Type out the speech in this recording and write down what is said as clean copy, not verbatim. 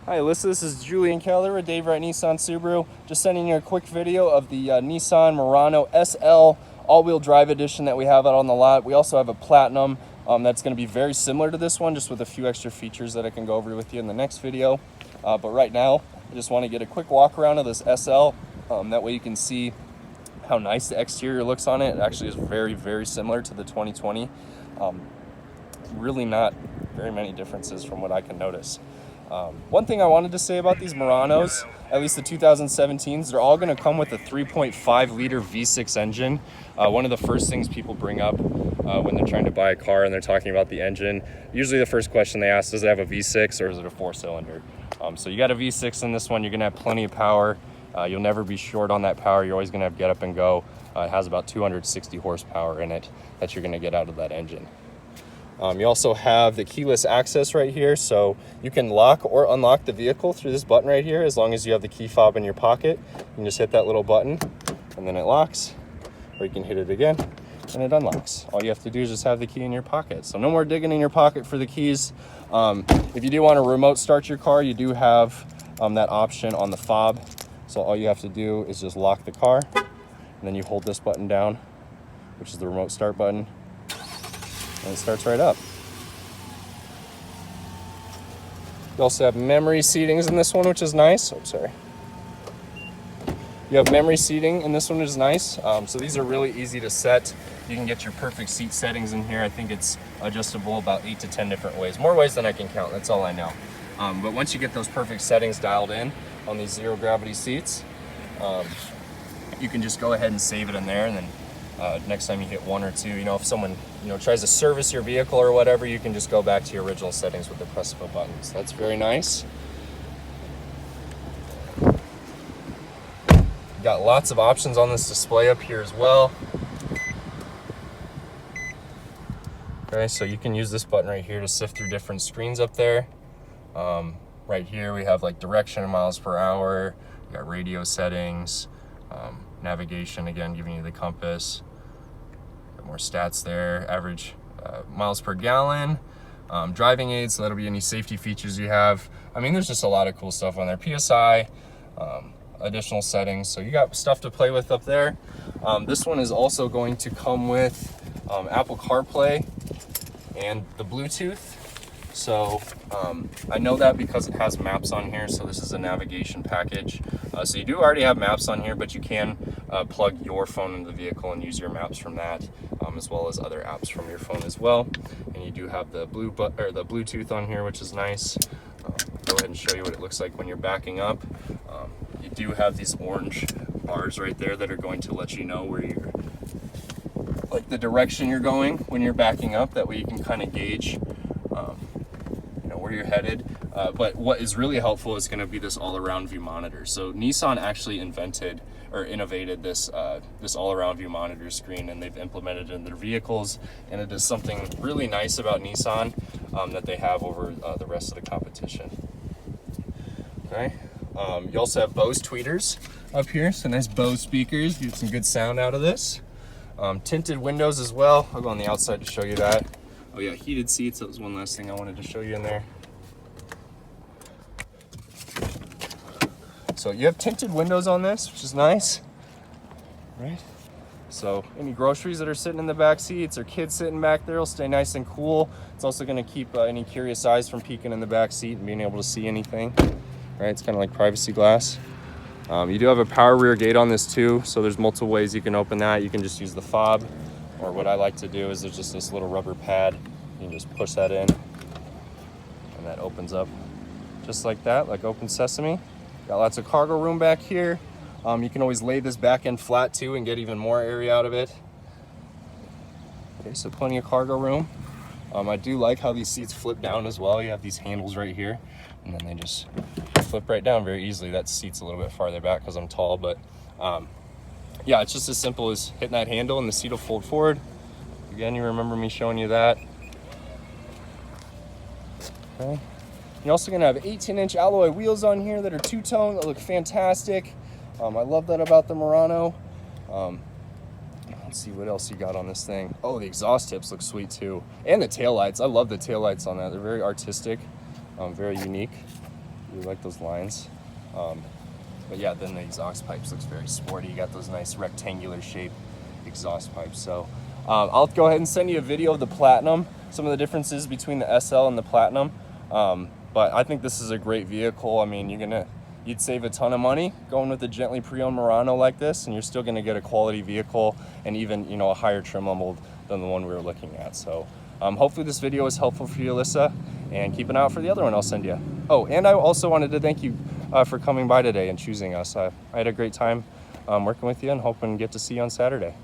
Hi Alyssa, this is Julian Keller with Dave Wright Nissan Subaru. Just sending you a quick video of the Nissan Murano SL all-wheel drive edition that we have out on the lot. We also have a Platinum that's going to be very similar to this one, just with a few extra features that I can go over with you in the next video. But right now, I just want to get a quick walk around of this SL. That way you can see how nice the exterior looks on it. It actually is very, very similar to the 2020. Really not very many differences from what I can notice. One thing I wanted to say about these Muranos, at least the 2017s, they're all going to come with a 3.5 liter V6 engine. One of the first things people bring up when they're trying to buy a car and they're talking about the engine, usually the first question they ask, does it have a V6 or is it a 4-cylinder? So you got a V6 in this one, you're going to have plenty of power. You'll never be short on that power. You're always going to have get up and go. It has about 260 horsepower in it that you're going to get out of that engine. You also have the keyless access right here, so you can lock or unlock the vehicle through this button right here as long as you have the key fob in your pocket. You can just hit that little button and then it locks, or you can hit it again and it unlocks. All you have to do is just have the key in your pocket. So no more digging in your pocket for the keys. If you do want to remote start your car, you do have that option on the fob. So all you have to do is just lock the car and then you hold this button down, which is the remote start button. And it starts right up. You also have memory seatings in this one, which is nice. Oh, sorry. You have memory seating in this one, which is nice. So these are really easy to set. You can get your perfect seat settings in here. I think it's adjustable about 8 to 10 different ways. More ways than I can count, that's all I know. But once you get those perfect settings dialed in on these zero gravity seats, you can just go ahead and save it in there, and then next time you hit 1 or 2, if someone tries to service your vehicle or whatever, you can just go back to your original settings with the press of a button. So that's very nice. Got lots of options on this display up here as well. Okay, so you can use this button right here to sift through different screens up there. Right here we have like direction and miles per hour. You got radio settings, navigation, again giving you the compass. More stats there, average miles per gallon, driving aids, so that'll be any safety features you have. I mean, there's just a lot of cool stuff on there. PSI, additional settings, so you got stuff to play with up there. This one is also going to come with Apple CarPlay and the Bluetooth. So I know that because it has maps on here, so this is a navigation package. So you do already have maps on here, but you can plug your phone into the vehicle and use your maps from that, as well as other apps from your phone as well. And you do have the Bluetooth on here, which is nice. Go ahead and show you what it looks like when you're backing up. You do have these orange bars right there that are going to let you know where you're, like the direction you're going when you're backing up. That way you can kind of gauge where you're headed. But what is really helpful is going to be this all-around view monitor. So Nissan actually innovated this this all-around view monitor screen, and they've implemented it in their vehicles, and it is something really nice about Nissan that they have over the rest of the competition. Okay, you also have Bose tweeters up here, so nice Bose speakers, get some good sound out of this. Tinted windows as well. I'll go on the outside to show you that. Oh yeah, heated seats, that was one last thing I wanted to show you in there. So you have tinted windows on this, which is nice, right? So any groceries that are sitting in the back seats or kids sitting back there will stay nice and cool. It's also gonna keep any curious eyes from peeking in the back seat and being able to see anything, right? It's kind of like privacy glass. You do have a power rear gate on this too, so there's multiple ways you can open that. You can just use the fob, or what I like to do is there's just this little rubber pad. You can just push that in and that opens up just like that, like open sesame. Got lots of cargo room back here. You can always lay this back end flat too and get even more area out of it. Okay, so plenty of cargo room. I do like how these seats flip down as well. You have these handles right here, and then they just flip right down very easily. That seat's a little bit farther back because I'm tall, but yeah, it's just as simple as hitting that handle and the seat will fold forward. Again, you remember me showing you that. Okay. You're also gonna have 18-inch alloy wheels on here that are two-tone, that look fantastic. I love that about the Murano. Let's see what else you got on this thing. Oh, the exhaust tips look sweet too. And the taillights, I love the taillights on that. They're very artistic, very unique. Really like those lines. But yeah, then the exhaust pipes looks very sporty. You got those nice rectangular shaped exhaust pipes. So I'll go ahead and send you a video of the Platinum, some of the differences between the SL and the Platinum. But I think this is a great vehicle. I mean, you'd save a ton of money going with a gently pre-owned Murano like this, and you're still gonna get a quality vehicle and even, you know, a higher trim level than the one we were looking at. So hopefully this video was helpful for you, Alyssa, and keep an eye out for the other one I'll send you. Oh, and I also wanted to thank you for coming by today and choosing us. I had a great time working with you and hoping to get to see you on Saturday.